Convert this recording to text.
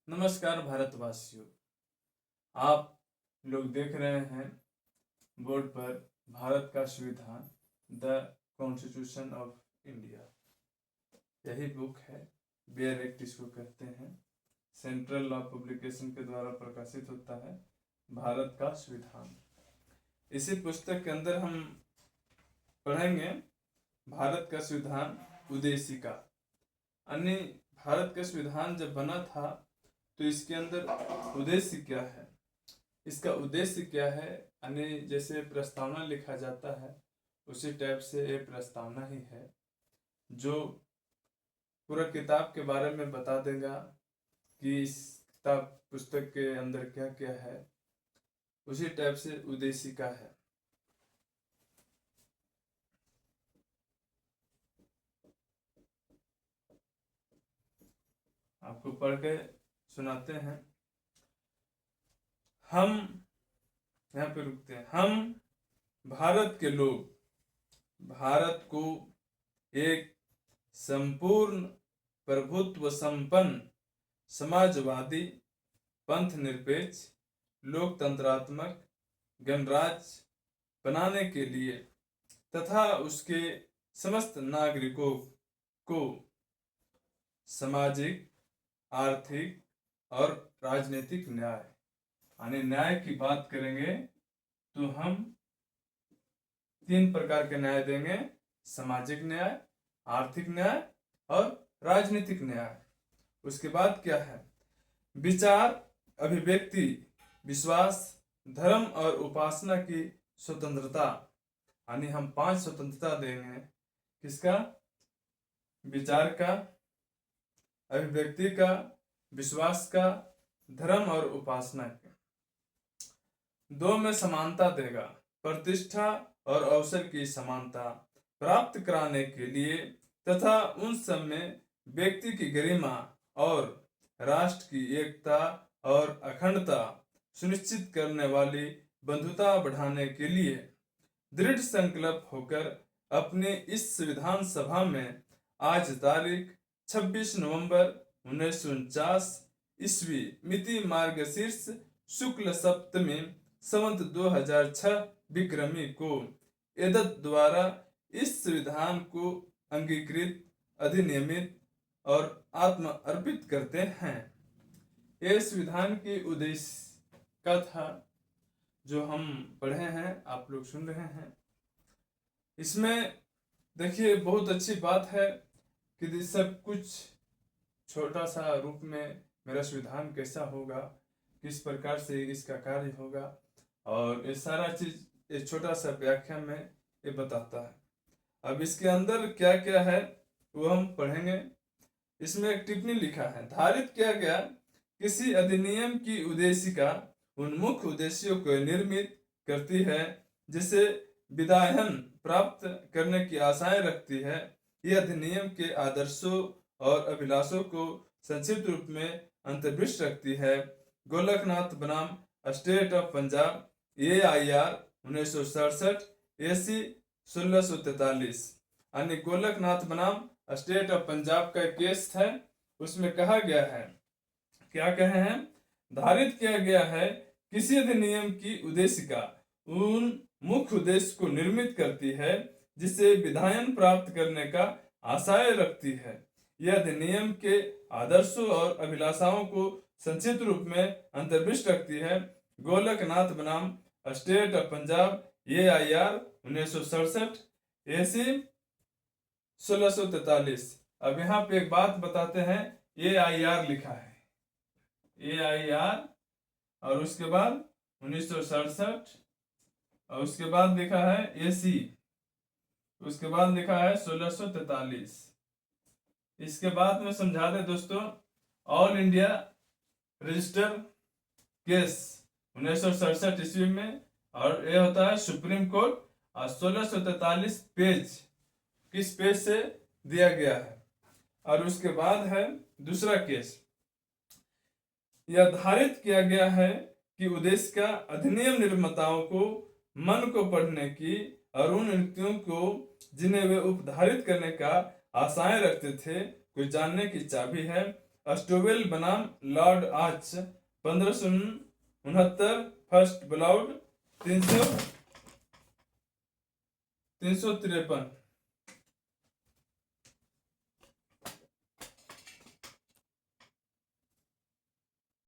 नमस्कार भारतवासियों। आप लोग देख रहे हैं बोर्ड पर भारत का संविधान, द कॉन्स्टिट्यूशन ऑफ इंडिया। यही बुक है, बेयर एक्ट इसको कहते हैं। सेंट्रल लॉ पब्लिकेशन के द्वारा प्रकाशित होता है भारत का संविधान। इसी पुस्तक के अंदर हम पढ़ेंगे भारत का संविधान उद्देशिका। यानी भारत का संविधान जब बना था तो इसके अंदर उद्देश्य क्या है, इसका उद्देश्य क्या है, यानी जैसे प्रस्तावना लिखा जाता है उसी टाइप से ये प्रस्तावना ही है जो पूरा किताब के बारे में बता देगा कि इस किताब पुस्तक के अंदर क्या क्या है। उसी टाइप से उद्देशिका है। आपको पढ़ के सुनाते हैं। हम यहाँ पे रुकते हैं। हम भारत के लोग भारत को एक संपूर्ण प्रभुत्व संपन्न समाजवादी पंथ निरपेक्ष लोकतंत्रात्मक गणराज्य बनाने के लिए तथा उसके समस्त नागरिकों को सामाजिक, आर्थिक और राजनीतिक न्याय, यानी न्याय की बात करेंगे तो हम 3 प्रकार के न्याय देंगे: सामाजिक न्याय, आर्थिक न्याय और राजनीतिक न्याय। उसके बाद क्या है? विचार, अभिव्यक्ति, विश्वास, धर्म और उपासना की स्वतंत्रता, यानी हम 5 स्वतंत्रता देंगे। किसका? विचार का, अभिव्यक्ति का, विश्वास का, धर्म और उपासना का। 2 में समानता देगा, प्रतिष्ठा और अवसर की समानता प्राप्त कराने के लिए तथा उन सब में व्यक्ति की गरिमा और राष्ट्र की एकता और अखंडता सुनिश्चित करने वाली बंधुता बढ़ाने के लिए दृढ़ संकल्प होकर अपने इस संविधान सभा में आज तारीख 26 नवंबर 1949 ईस्वी मिति मार्गशीर्ष शुक्ल सप्तमी संवत 2006 विक्रमी को एतद द्वारा इस संविधान को अंगीकृत, अधिनियमित और आत्म अर्पित करते हैं। ये संविधान की उद्देश्य का था जो हम पढ़े हैं, आप लोग सुन रहे हैं। इसमें देखिए बहुत अच्छी बात है कि सब कुछ छोटा सा रूप में मेरा संविधान कैसा होगा, किस प्रकार से इसका कार्य होगा, और ये सारा चीज एक छोटा सा व्याख्या में ये बताता है। अब इसके अंदर क्या क्या है वो हम पढ़ेंगे। इसमें एक टिप्पणी लिखा है, धारित किया गया किसी अधिनियम की उद्देशिका उन मुख्य उद्देश्यों को निर्मित करती है जिसे विधायन प्राप्त करने की आशाएं रखती है। यह अधिनियम के आदर्शों और अभिलाषों को संक्षिप्त रूप में अंतर्भुक्त रखती है। गोलकनाथ बनाम state of Punjab, AIR 1967, AC 1643। यानी गोलकनाथ बनाम स्टेट ऑफ पंजाब का केस है। उसमें कहा गया है, क्या कहे हैं? धारित किया गया है किसी अधिनियम की उद्देशिका उन मुख्य उद्देश्य को निर्मित करती है जिसे विधायन प्राप्त करने का आशय रखती है। यह अधिनियम के आदर्शों और अभिलाषाओं को संक्षिप्त रूप में अंतर्भुक्त रखती है। गोलकनाथ बनाम state of Punjab, AIR 1967, AC 1643। अब यहाँ पे एक बात बताते हैं, AIR लिखा है, AIR, और उसके बाद 1967, और उसके बाद लिखा है AC, उसके बाद लिखा है 1643। इसके बाद में समझा दे दोस्तों, ऑल इंडिया रजिस्टर केस 1967 ईस्वी में, और ये होता है सुप्रीम कोर्ट, और 1643 पेज किस पेज से दिया गया है। और उसके बाद है दूसरा केस, यह धारित किया गया है कि उद्देश्य का अधिनियम निर्माताओं को मन को पढ़ने की और उन युक्तियों को जिन्हें वे उपधारित करने का आशाएं रखते थे को जानने की चाबी है। स्टोवेल बनाम लॉर्ड आर्च 1569, फर्स्ट ब्लाउड 353।